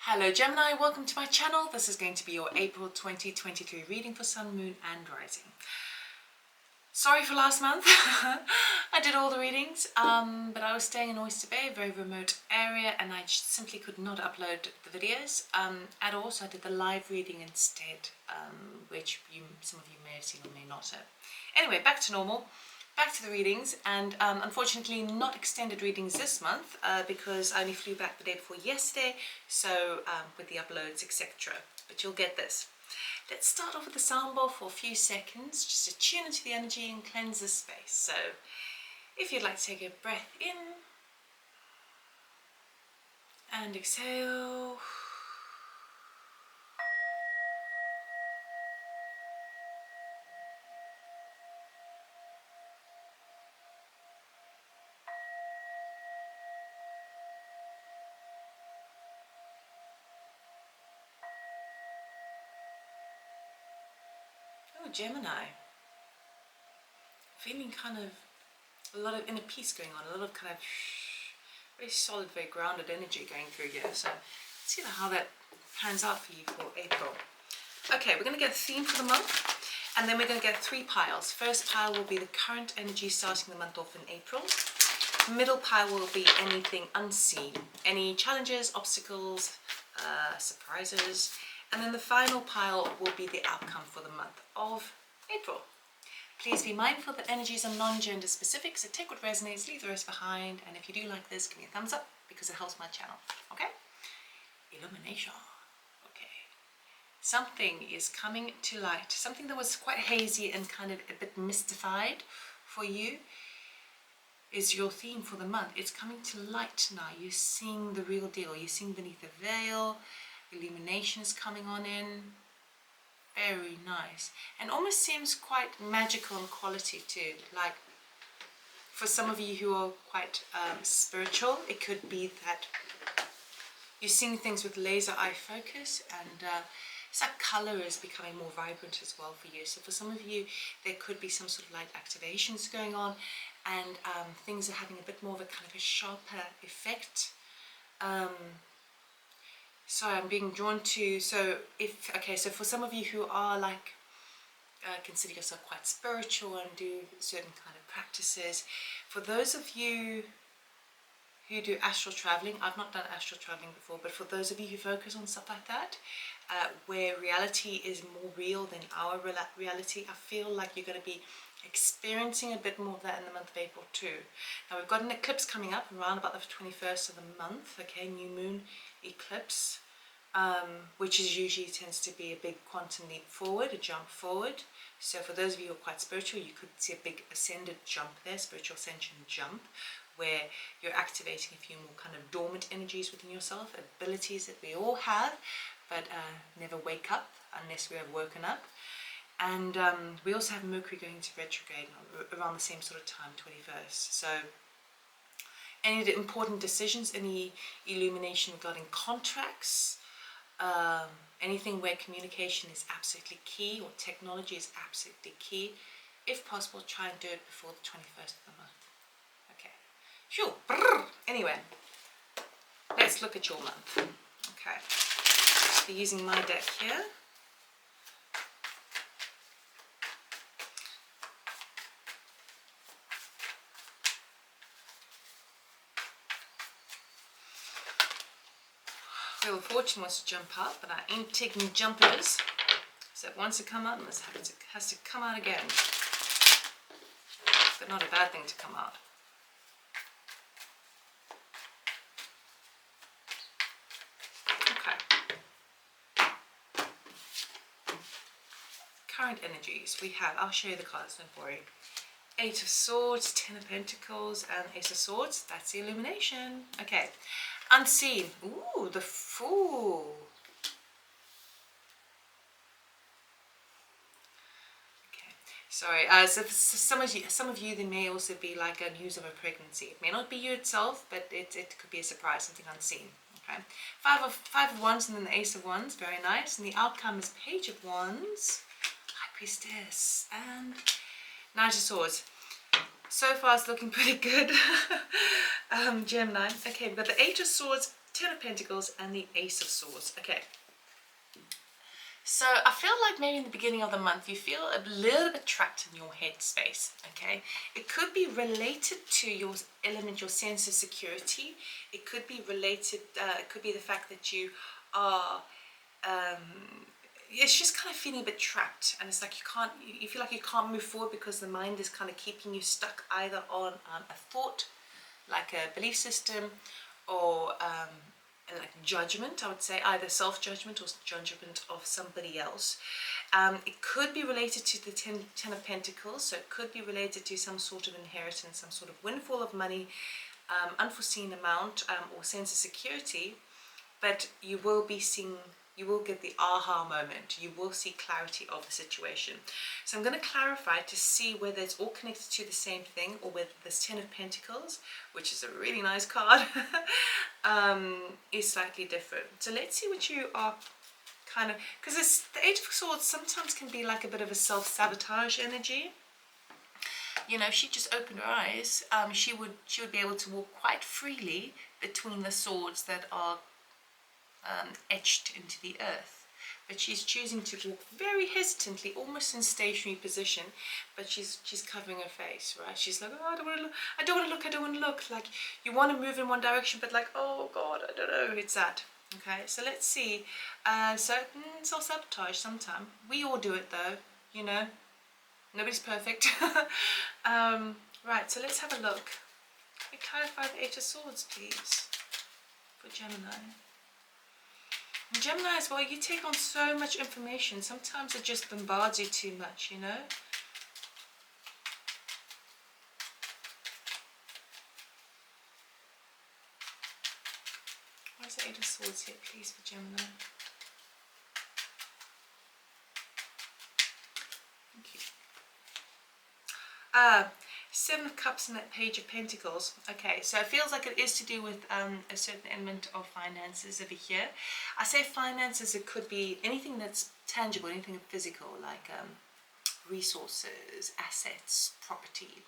Hello Gemini, welcome to my channel. This is going to be your April 2023 reading for Sun, Moon and Rising. Sorry for last month. I did all the readings, but I was staying in Oyster Bay, a very remote area, and I just simply could not upload the videos at all, so I did the live reading instead, which some of you may have seen or may not have. Anyway, back to normal. Back to the readings, and unfortunately not extended readings this month because I only flew back the day before yesterday, so with the uploads etc. But you'll get this. Let's start off with the sound bowl for a few seconds just to tune into the energy and cleanse the space. So if you'd like to take a breath in and exhale. Oh, Gemini. Feeling kind of a lot of inner peace going on, a lot of kind of very solid, very grounded energy going through here. So let's see how that pans out for you for April. Okay, we're going to get a theme for the month, and then we're going to get 3 piles. First pile will be the current energy starting the month off in April. Middle pile will be anything unseen, any challenges, obstacles, surprises. And then the final pile will be the outcome for the month of April. Please be mindful that energies are non-gender specific, so take what resonates, leave the rest behind. And if you do like this, give me a thumbs up because it helps my channel. Okay? Illumination. Okay. Something is coming to light. Something that was quite hazy and kind of a bit mystified for you is your theme for the month. It's coming to light now. You're seeing the real deal. You're seeing beneath the veil. Illumination is coming on in. Very nice, and almost seems quite magical in quality too. Like for some of you who are quite spiritual, it could be that you're seeing things with laser eye focus, and it's like color is becoming more vibrant as well for you. So for some of you, there could be some sort of light activations going on, and things are having a bit more of a kind of a sharper effect. So I'm being drawn to, so for some of you who are like, consider yourself quite spiritual and do certain kind of practices, for those of you who do astral traveling, I've not done astral traveling before, but for those of you who focus on stuff like that, where reality is more real than our reality, I feel like you're going to be experiencing a bit more of that in the month of April too. Now we've got an eclipse coming up around about the 21st of the month, okay, new moon eclipse, which is usually tends to be a big quantum leap forward, a jump forward. So for those of you who are quite spiritual, you could see a big ascended jump there, spiritual ascension jump, where you're activating a few more kind of dormant energies within yourself, abilities that we all have, but never wake up unless we have woken up. And we also have Mercury going into retrograde around the same sort of time, 21st. So any important decisions, any illumination regarding contracts, anything where communication is absolutely key or technology is absolutely key, if possible, try and do it before the 21st of the month. Okay, sure. Anyway, let's look at your month. Okay, I'll be using my deck here. Wheel of Fortune wants to jump out, but I ain't taking jumpers. So it wants to come out and it has to come out again. But not a bad thing to come out. Okay. Current energies. We have, I'll show you the cards, don't worry. 8 of Swords, 10 of Pentacles, and Ace of Swords. That's the illumination. Okay. Unseen. Ooh, the Fool. Okay, sorry. So for some of you, there may also be like a news of a pregnancy. It may not be you itself, but it could be a surprise, something unseen. Okay. Five of Wands, and then the Ace of Wands. Very nice. And the outcome is Page of Wands, High Priestess, and Knight of Swords. So far it's looking pretty good. Gemini. Okay, we've got the 8 of Swords, Ten of Pentacles, and the Ace of Swords. Okay. So I feel like maybe in the beginning of the month you feel a little bit trapped in your head space, okay? It could be related to your element, your sense of security. It could be related, it could be the fact that you are, it's just kind of feeling a bit trapped, and it's like you feel like you can't move forward because the mind is kind of keeping you stuck either on a thought, like a belief system, or like judgment. I would say either self-judgment or judgment of somebody else. It could be related to the ten of Pentacles, so it could be related to some sort of inheritance, some sort of windfall of money, unforeseen amount, or sense of security. But you will get the aha moment. You will see clarity of the situation. So I'm going to clarify to see whether it's all connected to the same thing, or whether this Ten of Pentacles, which is a really nice card, is slightly different. So let's see what you are kind of, because the Eight of Swords sometimes can be like a bit of a self-sabotage energy. You know, if she just opened her eyes, she would be able to walk quite freely between the swords that are etched into the earth, but she's choosing to walk very hesitantly, almost in stationary position, but she's covering her face, right? She's like, oh, I don't want to look, like you want to move in one direction, but like, oh God, I don't know, it's that. Okay, so let's see. Self-sabotage sometimes. We all do it though, you know, nobody's perfect. Right, so let's have a look. Can you clarify the Eight of Swords, please, for Gemini? Gemini as well, you take on so much information. Sometimes it just bombards you too much, you know? Where's the Eight of Swords here, please, for Gemini? Thank you. Seven of Cups and that Page of Pentacles. Okay, so it feels like it is to do with a certain element of finances over here. I say finances, it could be anything that's tangible, anything physical, like resources, assets, property.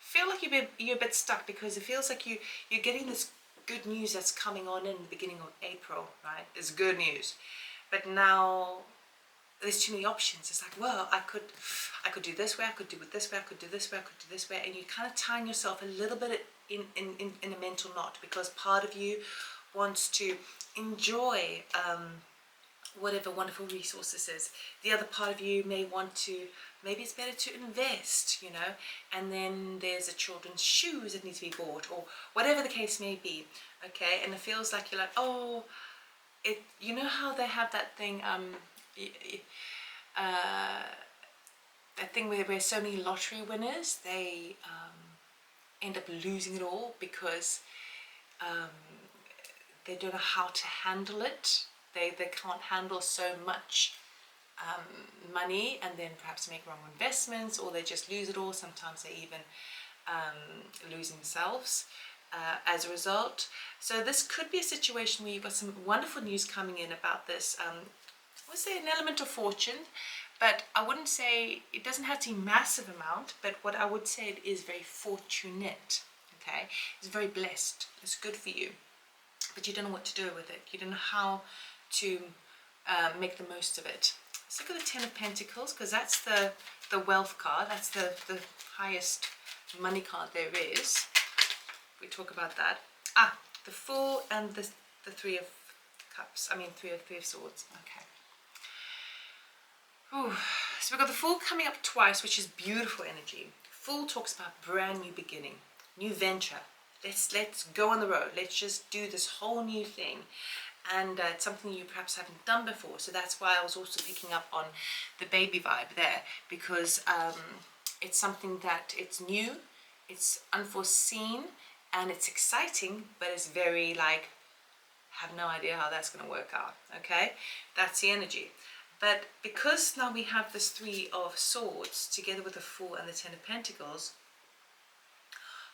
Feel like you're a bit stuck, because it feels like you're getting this good news that's coming on in the beginning of April, right? It's good news, but now there's too many options. It's like, well, I could do this way, I could do it this way, I could do this way, I could do this way, and you're kind of tying yourself a little bit in a mental knot, because part of you wants to enjoy whatever wonderful resources is. The other part of you may want to, maybe it's better to invest, you know, and then there's a children's shoes that need to be bought, or whatever the case may be, okay? And it feels like you're like, oh, you know how they have that thing, that thing where so many lottery winners, they end up losing it all because they don't know how to handle it. They can't handle so much money, and then perhaps make wrong investments, or they just lose it all. Sometimes they even lose themselves as a result. So this could be a situation where you've got some wonderful news coming in about this. I would say an element of fortune, but I wouldn't say, it doesn't have to be massive amount, but what I would say, it is very fortunate, okay? It's very blessed, it's good for you, but you don't know what to do with it. You don't know how to make the most of it. Let's look at the Ten of Pentacles, because that's the wealth card, that's the highest money card there is. We talk about that. The Fool and the Three of Cups, Three of Swords, okay. Ooh. So we've got the Fool coming up twice, which is beautiful energy. Fool talks about brand new beginning, new venture. Let's go on the road. Let's just do this whole new thing. And it's something you perhaps haven't done before. So that's why I was also picking up on the baby vibe there, because it's something that it's new, it's unforeseen, and it's exciting, but it's very like, have no idea how that's going to work out, okay? That's the energy. But because now we have this Three of Swords together with the Fool and the Ten of Pentacles,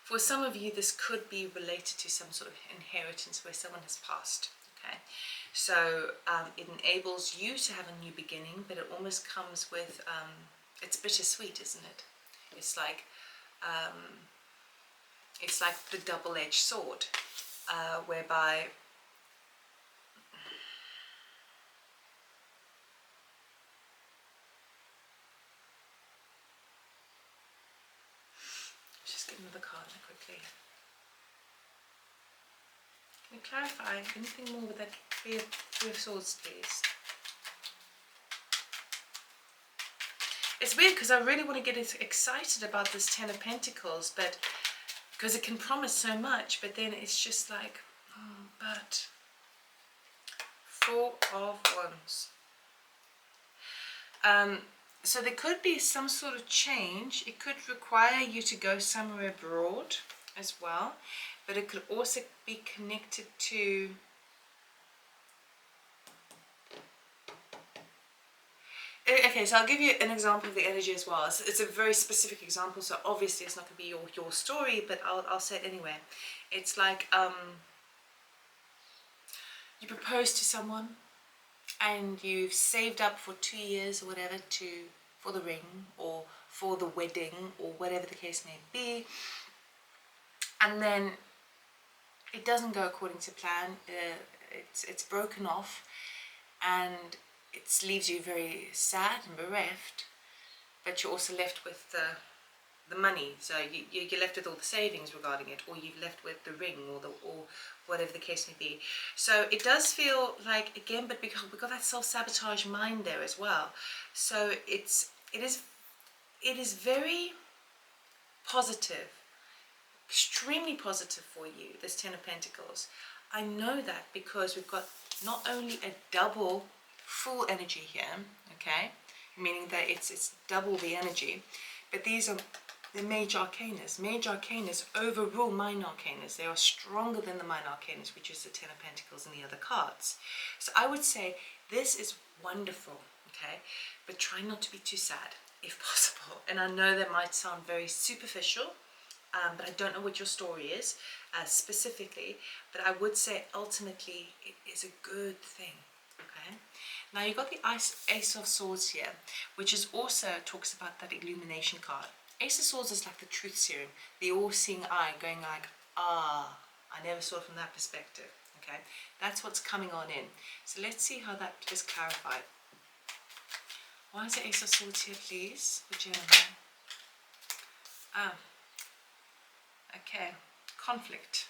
for some of you this could be related to some sort of inheritance where someone has passed, okay? So it enables you to have a new beginning, but it almost comes with, it's bittersweet, isn't it? It's like, it's like the double-edged sword, whereby just get another card quickly. Can you clarify anything more with that three of swords, please? It's weird because I really want to get excited about this Ten of Pentacles, but because it can promise so much, but then it's just like, oh, but Four of Wands. So there could be some sort of change. It could require you to go somewhere abroad as well, but it could also be connected to okay, so I'll give you an example of the energy as well. It's a very specific example, so obviously it's not going to be your story, but I'll say it anyway. It's like you propose to someone and you've saved up for 2 years or whatever for the ring or for the wedding or whatever the case may be, and then it doesn't go according to plan. It's broken off, and it leaves you very sad and bereft, but you're also left with the money. So you're left with all the savings regarding it, or you've left with the ring or whatever the case may be. So it does feel like, again, but because we've got that self-sabotage mind there as well. So it is very positive, extremely positive for you, this Ten of Pentacles. I know that because we've got not only a double full energy here, okay, meaning that it's double the energy, but these are the major arcanas. Major arcanas overrule minor arcanas. They are stronger than the minor arcanas, which is the Ten of Pentacles and the other cards. So I would say this is wonderful, okay, but try not to be too sad if possible. And I know that might sound very superficial, but I don't know what your story is specifically, but I would say ultimately it is a good thing. Okay. Now you've got the Ace of Swords here, which is also talks about that illumination card. Ace of Swords is like the truth serum, the all-seeing eye, going like, ah, I never saw it from that perspective. Okay, that's what's coming on in. So let's see how that is clarified. Why is the Ace of Swords here, please, for Gemini? Ah, okay, conflict.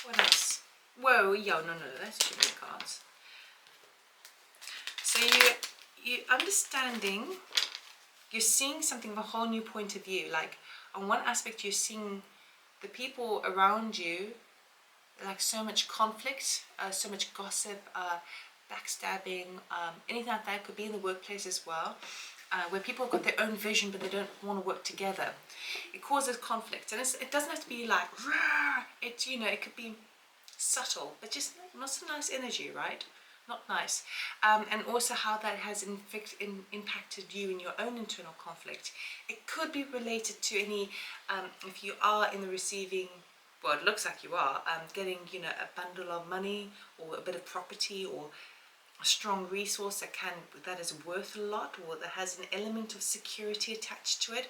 What else? Whoa, yeah, no, that's too many cards. So you understanding, you're seeing something from a whole new point of view. Like on one aspect, you're seeing the people around you, like so much conflict, so much gossip, backstabbing, anything like that. Could be in the workplace as well, where people have got their own vision but they don't want to work together. It causes conflict, and it doesn't have to be like, it, you know, it could be subtle, but just not so nice energy, right? Not nice. And also how that has impacted you in your own internal conflict. It could be related to any, if you are in the receiving, well, it looks like you are, getting, you know, a bundle of money or a bit of property or a strong resource that is worth a lot, or that has an element of security attached to it.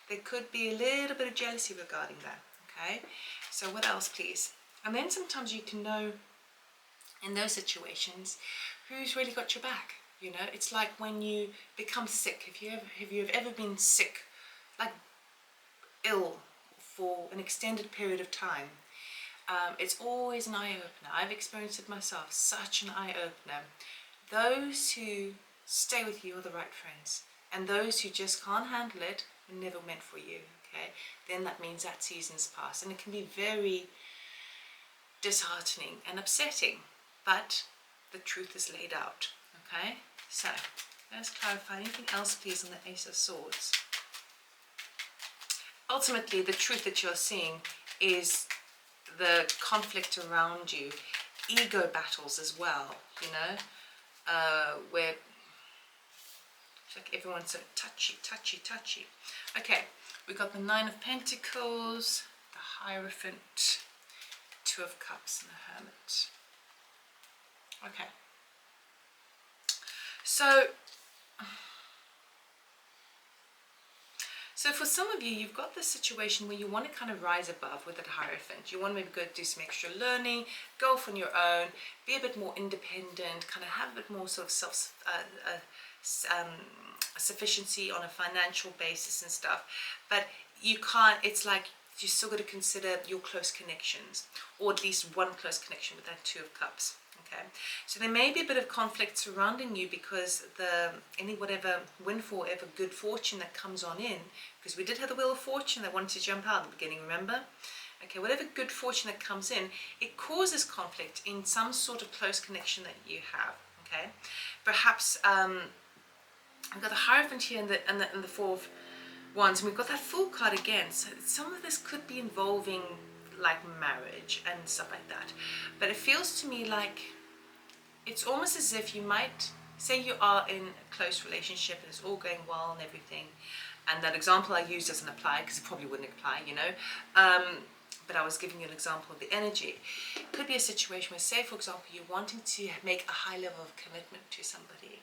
There could be a little bit of jealousy regarding that. Okay, so what else, please? And then sometimes you can know in those situations who's really got your back. You know, it's like when you become sick. Have you ever been sick, like ill for an extended period of time? It's always an eye-opener. I've experienced it myself, such an eye-opener. Those who stay with you are the right friends, and those who just can't handle it were never meant for you. Okay, then that means that season's passed, and it can be very disheartening and upsetting, but the truth is laid out. Okay, so let's clarify. Anything else, please, on the Ace of Swords? Ultimately, the truth that you're seeing is the conflict around you, ego battles as well, you know, where it's like everyone's so touchy. Okay, we got the Nine of Pentacles, the Hierophant, Two of Cups, and the Hermit. Okay, so So for some of you, you've got this situation where you want to kind of rise above with that Hierophant. You want to maybe go do some extra learning, go off on your own, be a bit more independent, kind of have a bit more sort of sufficiency on a financial basis and stuff. But you can't, it's like you still got to consider your close connections, or at least one close connection with that Two of Cups. Okay, so there may be a bit of conflict surrounding you because whatever windfall, ever good fortune that comes on in, because we did have the Wheel of Fortune that wanted to jump out at the beginning, remember? Okay, whatever good fortune that comes in, it causes conflict in some sort of close connection that you have. Okay, perhaps we've got the Hierophant here and the Four of Wands, and we've got that Fool card again. So some of this could be involving like marriage and stuff like that. But it feels to me like it's almost as if you might say you are in a close relationship and it's all going well and everything. And that example I used doesn't apply because it probably wouldn't apply, you know. But I was giving you an example of the energy. It could be a situation where, say, for example, you're wanting to make a high level of commitment to somebody.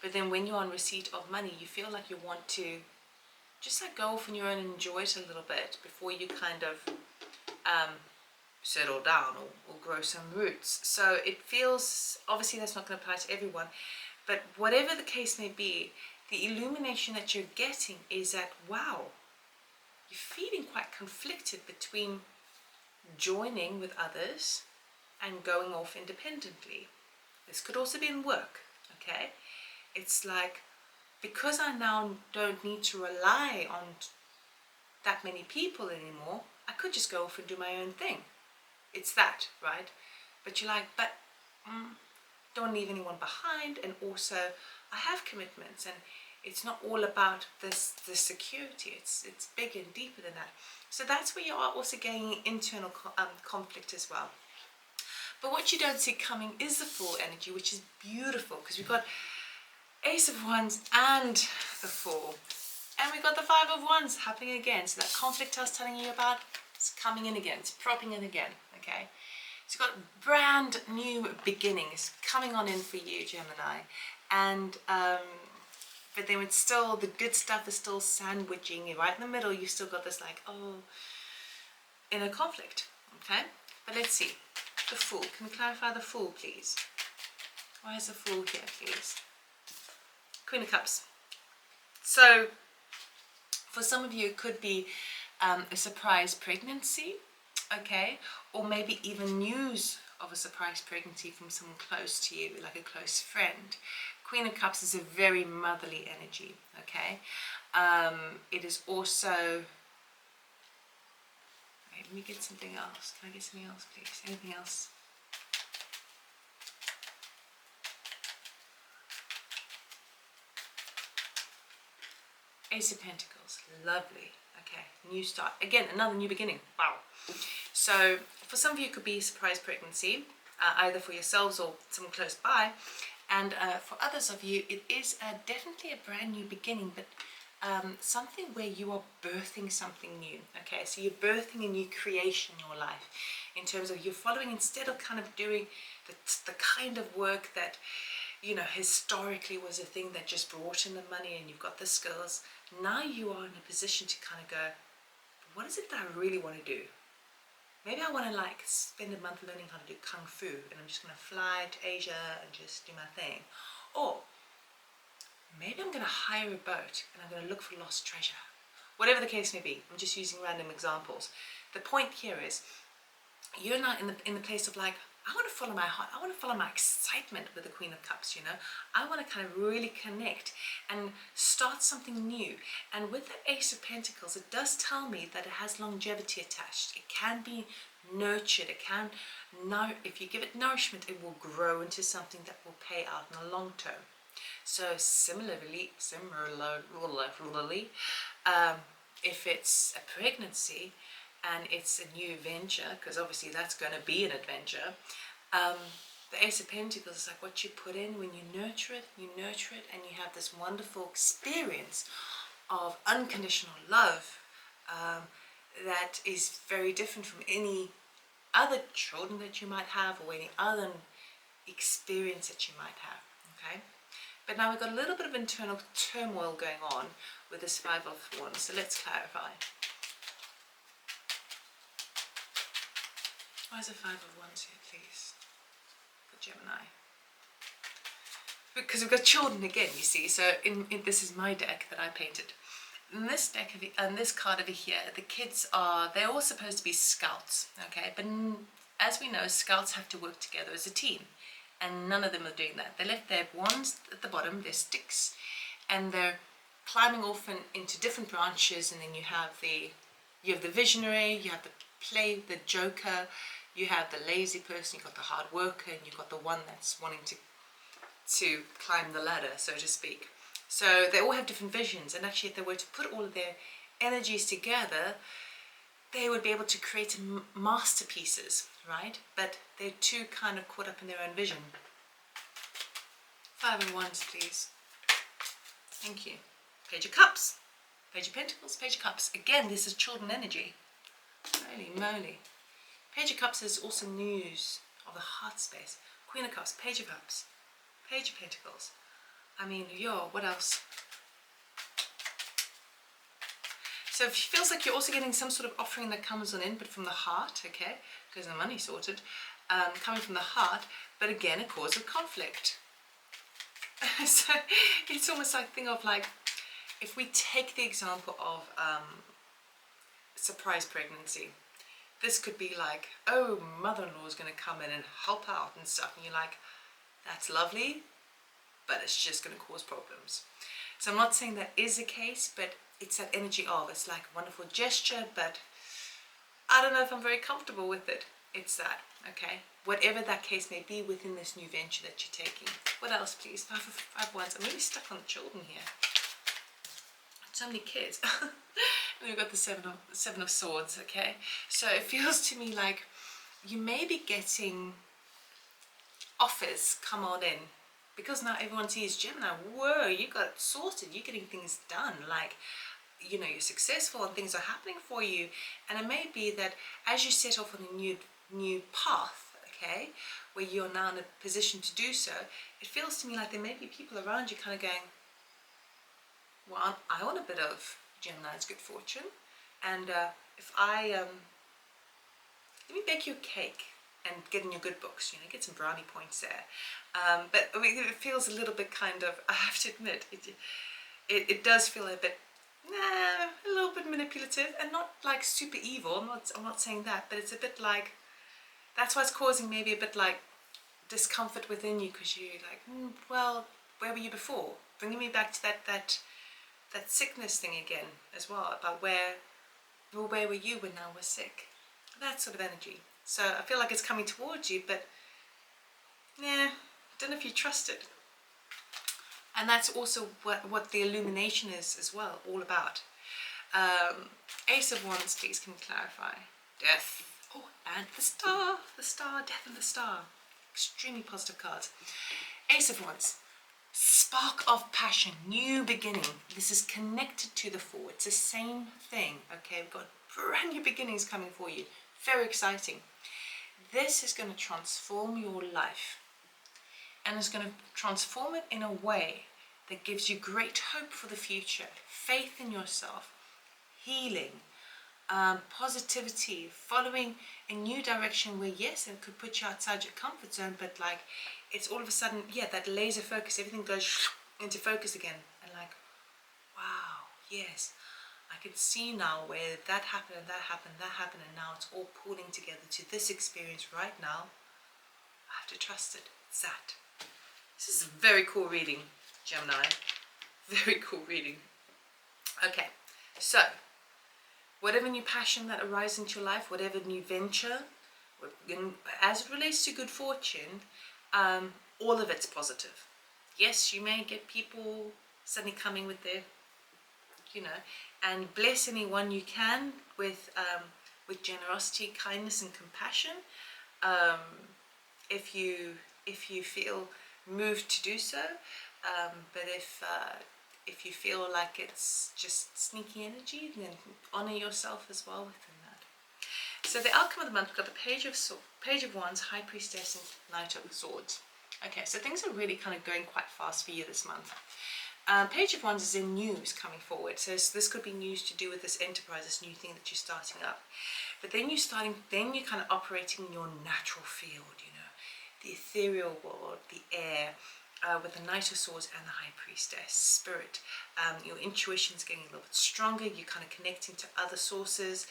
But then when you're on receipt of money, you feel like you want to just like go off on your own and enjoy it a little bit before you kind of settle down or grow some roots. So it feels, obviously that's not going to apply to everyone, but whatever the case may be, the illumination that you're getting is that, wow, you're feeling quite conflicted between joining with others and going off independently. This could also be in work, okay? It's like, because I now don't need to rely on that many people anymore, I could just go off and do my own thing. It's that, right? But you're like, but don't leave anyone behind, and also I have commitments, and it's not all about the security. It's bigger and deeper than that. So that's where you are also getting internal conflict as well. But what you don't see coming is the Fool energy, which is beautiful, because we've got Ace of Wands and the Fool, and we've got the Five of Wands happening again. So that conflict I was telling you about, it's coming in again, it's propping in again. Okay, so you've got brand new beginnings coming on in for you, Gemini, and but then it's still, the good stuff is still sandwiching you right in the middle. You've still got this like, oh, inner conflict. Okay, but let's see the Fool. Can we clarify the Fool, please? Why is the Fool here, please? Queen of Cups. So for some of you, it could be a surprise pregnancy, okay, or maybe even news of a surprise pregnancy from someone close to you, like a close friend. Queen of Cups is a very motherly energy, okay. It is also, wait, let me get something else. Can I get something else, please? Anything else? Ace of Pentacles, lovely. Okay, new start. Again, another new beginning. Wow. So for some of you, it could be a surprise pregnancy, either for yourselves or someone close by. And for others of you, it is definitely a brand new beginning, but something where you are birthing something new. Okay, so you're birthing a new creation in your life, in terms of you're following, instead of kind of doing the kind of work that, you know, historically was a thing that just brought in the money and you've got the skills. Now you are in a position to kind of go, what is it that I really want to do? Maybe I want to like spend a month learning how to do Kung Fu, and I'm just going to fly to Asia and just do my thing. Or maybe I'm going to hire a boat and I'm going to look for lost treasure. Whatever the case may be, I'm just using random examples. The point here is, you're not in the place of like, I want to follow my heart. I want to follow my excitement with the Queen of Cups, you know. I want to kind of really connect and start something new. And with the Ace of Pentacles, it does tell me that it has longevity attached. It can be nurtured. It can, if you give it nourishment, it will grow into something that will pay out in the long term. So similarly, if it's a pregnancy, and it's a new venture, because obviously that's going to be an adventure. The Ace of Pentacles is like what you put in. When you nurture it, and you have this wonderful experience of unconditional love that is very different from any other children that you might have, or any other experience that you might have. Okay, But now we've got a little bit of internal turmoil going on with this Five of Wands. So let's clarify. Why is the Five of Wands here, please, for Gemini? Because we've got children again, you see. So this is my deck that I painted. In this deck and this card over here, the kids they're all supposed to be scouts, okay? But as we know, scouts have to work together as a team, and none of them are doing that. They left their wands at the bottom, their sticks, and they're climbing off into different branches. And then you have the visionary, you have the joker, you have the lazy person, you've got the hard worker, and you've got the one that's wanting to climb the ladder, so to speak. So they all have different visions, and actually if they were to put all of their energies together, they would be able to create masterpieces, right? But they're too kind of caught up in their own vision. Five of Wands, please. Thank you. Page of Cups, Page of Pentacles, Page of Cups. Again, this is children energy. Holy moly. Page of Cups is also news of the heart space. Queen of Cups, Page of Cups, Page of Pentacles. I mean, what else? So it feels like you're also getting some sort of offering that comes on in, but from the heart, okay? Because the money's sorted. Coming from the heart, but again, a cause of conflict. So it's almost like a thing of like, if we take the example of surprise pregnancy, this could be like, oh, mother-in-law is going to come in and help out and stuff. And you're like, that's lovely, but it's just going to cause problems. So I'm not saying that is the case, but it's that energy of, it's like a wonderful gesture, but I don't know if I'm very comfortable with it. It's that, okay? Whatever that case may be within this new venture that you're taking. What else, please? Five Wands. I'm really stuck on the children here. So many kids. And we've got the Seven of Swords, okay? So it feels to me like you may be getting offers come on in, because now everyone sees Gemini, whoa, you got it sorted, you're getting things done, like, you know, you're successful and things are happening for you. And it may be that as you set off on a new path, okay, where you're now in a position to do so, it feels to me like there may be people around you kind of going, well, I want a bit of Gemini's good fortune, and if I let me bake you a cake and get in your good books, you know, get some brownie points there. But I mean, it feels a little bit kind of, I have to admit, it does feel a bit, a little bit manipulative, and not like super evil. I'm not saying that, but it's a bit like, that's why it's causing maybe a bit like discomfort within you, because you're like, well, where were you before? Bringing me back to that sickness thing again as well, about where were you when I was sick? That sort of energy. So I feel like it's coming towards you, but don't know if you trust it. And that's also what the illumination is as well, all about. Ace of Wands, please, can you clarify? Death. Oh, and the star, death and the star. Extremely positive cards. Ace of Wands. Spark of passion, new beginning. This is connected to the Four. It's the same thing, okay? We've got brand new beginnings coming for you. Very exciting. This is going to transform your life, and it's going to transform it in a way that gives you great hope for the future, faith in yourself, healing, positivity, following a new direction where, yes, it could put you outside your comfort zone, but like, it's all of a sudden, that laser focus, everything goes into focus again, and like, wow, yes, I can see now where that happened and that happened, and now it's all pulling together to this experience right now. I have to trust it. It's that. This is a very cool reading, Gemini. Very cool reading. Okay, so whatever new passion that arises into your life, whatever new venture, as it relates to good fortune, all of it's positive. Yes, you may get people suddenly coming with their, and bless anyone you can with generosity, kindness, and compassion. If you feel moved to do so, but if you feel like it's just sneaky energy, then honor yourself as well within that. So the outcome of the month, we've got the Page of Wands, High Priestess, and Knight of Swords. Okay, so things are really kind of going quite fast for you this month. Page of Wands is in news coming forward. So this could be news to do with this enterprise, this new thing that you're starting up. But then you're kind of operating in your natural field, you know, the ethereal world, the air, with the Knight of Swords and the High Priestess, spirit. Your intuition's getting a little bit stronger. You're kind of connecting to other sources.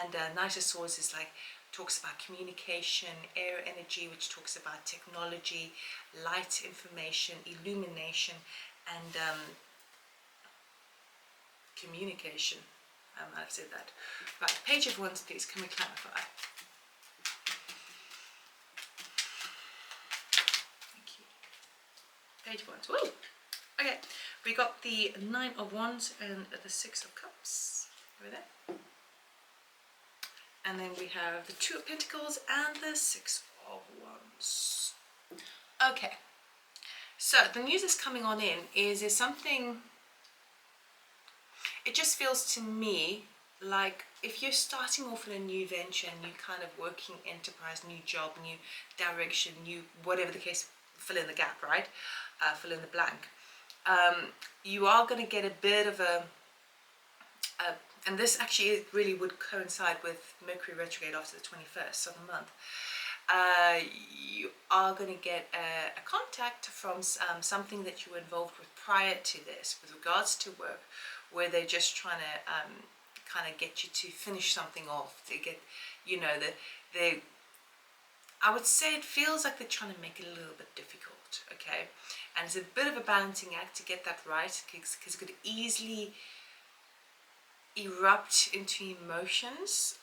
And Knight of Swords is like, talks about communication, air energy, which talks about technology, light, information, illumination, and communication. I've said that. Right, Page of Wands, please, can we clarify? Thank you. Page of Wands, woo! Okay, we got the Nine of Wands and the Six of Cups over there. And then we have the Two of Pentacles and the Six of Wands. Okay, so the news that's coming on in is something, it just feels to me like if you're starting off in a new venture, new kind of working enterprise, new job, new direction, new whatever the case, fill in the gap, right? Fill in the blank. You are going to get a bit of a and this actually really would coincide with Mercury retrograde after the 21st of the month. You are going to get a contact from something that you were involved with prior to this with regards to work, where they're just trying to kind of get you to finish something off, to get, you know, I would say it feels like they're trying to make it a little bit difficult, okay? And it's a bit of a balancing act to get that right, because it could easily erupt into emotions,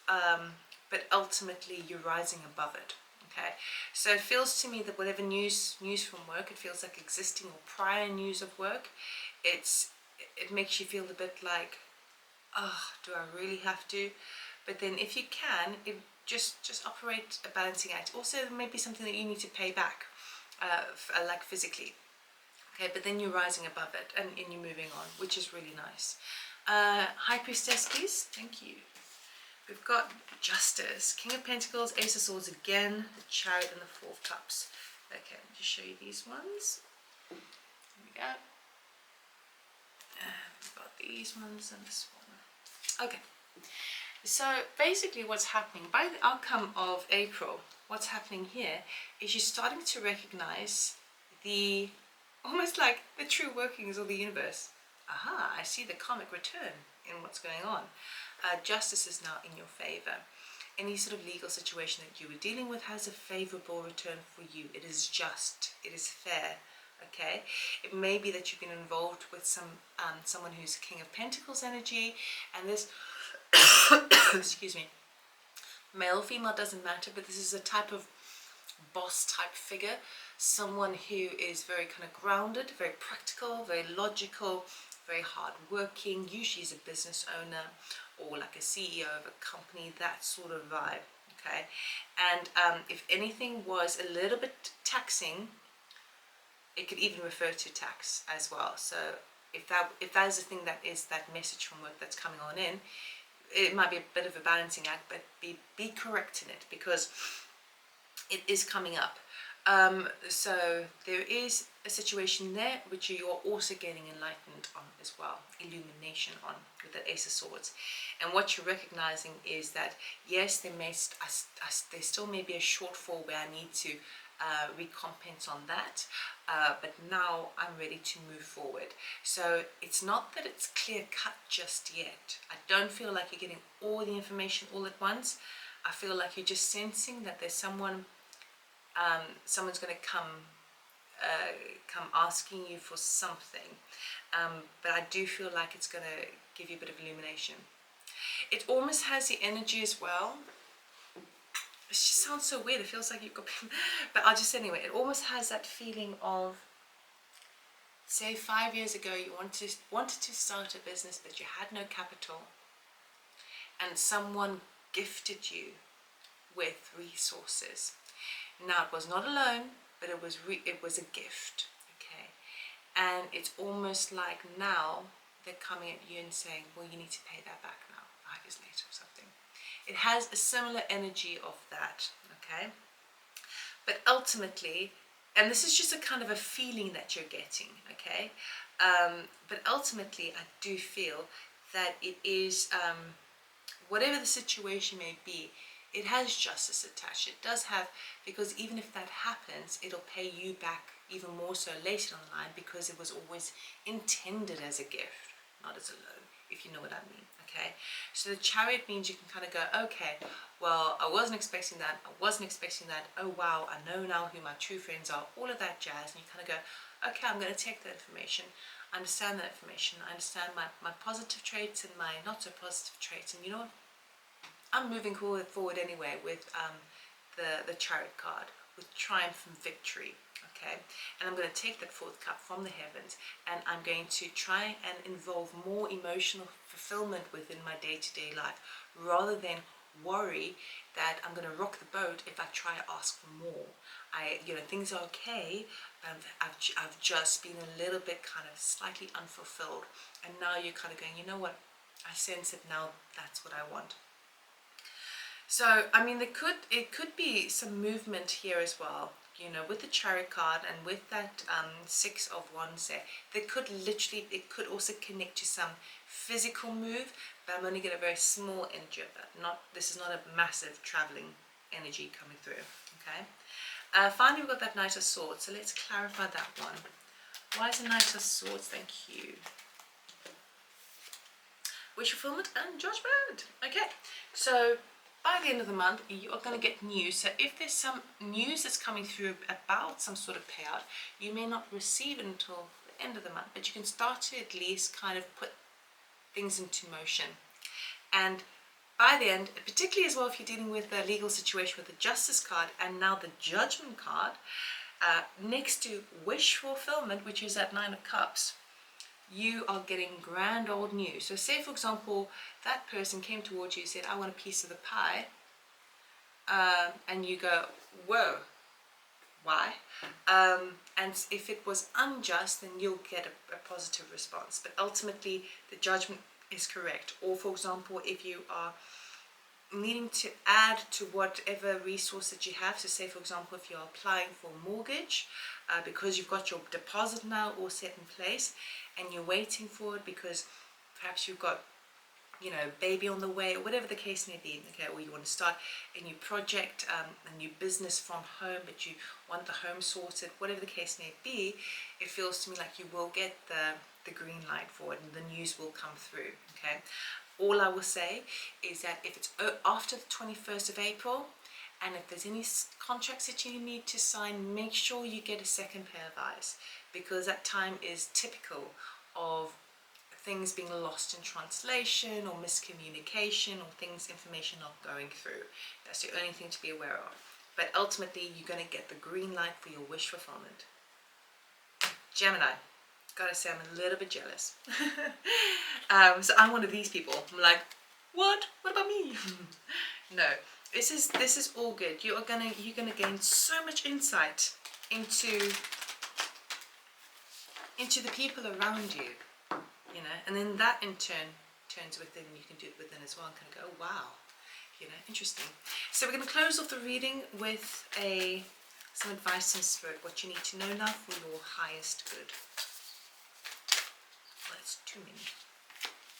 but ultimately you're rising above it. Okay, so it feels to me that whatever news from work, it feels like existing or prior news of work, it makes you feel a bit like, oh, do I really have to? But then if you can, it just operate a balancing act. Also, maybe something that you need to pay back, like physically. Okay, but then you're rising above it and you're moving on, which is really nice. High Priestess, please. Thank you. We've got Justice, King of Pentacles, Ace of Swords again, the Chariot and the Four of Cups. Okay, let me just show you these ones. Here we go. And we've got these ones and this one. Okay, so basically what's happening, by the outcome of April, what's happening here is you're starting to recognize the, almost like the true workings of the universe. Aha, I see the karmic return in what's going on. Justice is now in your favor. Any sort of legal situation that you were dealing with has a favorable return for you. It is just, it is fair, okay? It may be that you've been involved with someone who's King of Pentacles energy, and this, excuse me, male, female, doesn't matter, but this is a type of boss type figure, someone who is very kind of grounded, very practical, very logical, very hard-working, usually is a business owner or like a CEO of a company, that sort of vibe, okay? And if anything was a little bit taxing, it could even refer to tax as well. So if that is the thing, that is that message from work that's coming on in, it might be a bit of a balancing act, but be correct in it, because it is coming up. So there is a situation there which you are also getting enlightened on as well, illumination on, with the Ace of Swords. And what you're recognizing is that yes, there still may be a shortfall where I need to recompense on that, but now I'm ready to move forward. So it's not that it's clear cut just yet. I don't feel like you're getting all the information all at once. I feel like you're just sensing that there's someone's going to come asking you for something, but I do feel like it's going to give you a bit of illumination. It almost has the energy as well. It just sounds so weird. It feels like you've got, but I'll just say anyway. It almost has that feeling of, say 5 years ago you wanted to start a business, but you had no capital, and someone gifted you with resources. Now, it was not a loan, but it was a gift, okay? And it's almost like now they're coming at you and saying, well, you need to pay that back now, 5 years later or something. It has a similar energy of that, okay? But ultimately, and this is just a kind of a feeling that you're getting, okay? But ultimately, I do feel that it is, whatever the situation may be, it has justice attached. It does have, because even if that happens, it'll pay you back even more so later on the line, because it was always intended as a gift, not as a loan, if you know what I mean, okay? So the Chariot means you can kind of go, okay, well, I wasn't expecting that, I wasn't expecting that, oh wow, I know now who my true friends are, all of that jazz, and you kind of go, okay, I'm going to take that information, understand that information, I understand my positive traits and my not so positive traits, and you know what? I'm moving forward anyway with the Chariot card, with triumph and victory, okay? And I'm going to take that fourth cup from the heavens, and I'm going to try and involve more emotional fulfillment within my day-to-day life, rather than worry that I'm going to rock the boat if I try to ask for more. Things are okay. I've just been a little bit kind of slightly unfulfilled, and now you're kind of going, you know what? I sense it now. That's what I want. So, I mean, it could be some movement here as well, with the Chariot card and with that Six of Wands there could literally, it could also connect to some physical move, but I'm only getting a very small energy of that. This is not a massive traveling energy coming through, okay? Finally, we've got that Knight of Swords, so let's clarify that one. Why is the Knight of Swords? Thank you. Wish fulfillment and judgment. Okay, so by the end of the month, you are going to get news. So if there's some news that's coming through about some sort of payout, you may not receive it until the end of the month, but you can start to at least kind of put things into motion. And by the end, particularly as well if you're dealing with a legal situation with the Justice card and now the Judgment card, next to wish fulfillment, which is that Nine of Cups, you are getting grand old news. So say, for example, that person came towards you and said, I want a piece of the pie. And you go, whoa, why? And if it was unjust, then you'll get a positive response. But ultimately, the judgment is correct. Or, for example, if you are needing to add to whatever resource that you have, so say, for example, if you're applying for a mortgage, because you've got your deposit now all set in place, and you're waiting for it because perhaps you've got, baby on the way, or whatever the case may be, okay, or you want to start a new project, a new business from home, but you want the home sorted, whatever the case may be, it feels to me like you will get the green light for it, and the news will come through, okay? All I will say is that if it's after the 21st of April, and if there's any contracts that you need to sign, make sure you get a second pair of eyes, because that time is typical of things being lost in translation or miscommunication, or information not going through. That's the only thing to be aware of. But ultimately, you're going to get the green light for your wish fulfillment. Gemini. Gotta say, I'm a little bit jealous. So I'm one of these people. I'm like, what about me? No, this is all good. You're gonna gain so much insight into the people around you, and then that in turn turns within. You can do it within as well, and kind of go, oh, wow, interesting. So we're going to close off the reading with some advice from Spirit, what you need to know now for your highest good. Well, it's too many.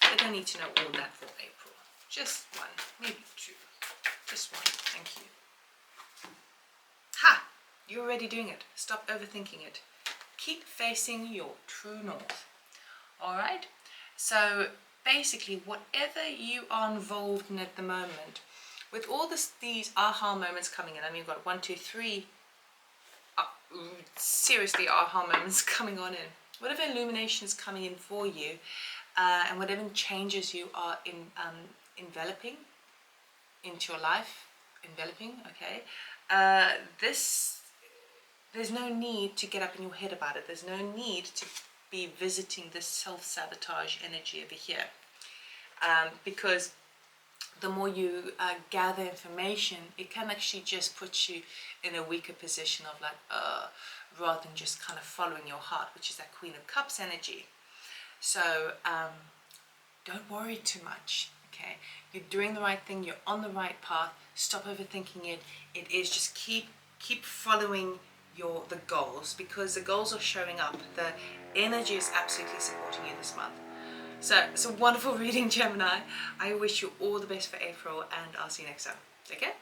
I don't need to know all that for April. Just one, maybe two. Just one. Thank you. Ha! You're already doing it. Stop overthinking it. Keep facing your true north. Alright? So basically, whatever you are involved in at the moment, with all these aha moments coming in, I mean, you've got 1, 2, 3 seriously aha moments coming on in. Whatever illumination is coming in for you, and whatever changes you are enveloping into your life, okay, there's no need to get up in your head about it. There's no need to be visiting this self-sabotage energy over here, because the more you gather information, it can actually just put you in a weaker position of like, rather than just kind of following your heart, which is that Queen of Cups energy. So don't worry too much, okay? You're doing the right thing, you're on the right path. Stop overthinking it. It is just keep following the goals, because the goals are showing up. The energy is absolutely supporting you this month. So it's a wonderful reading, Gemini. I wish you all the best for April, and I'll see you next time. Take care.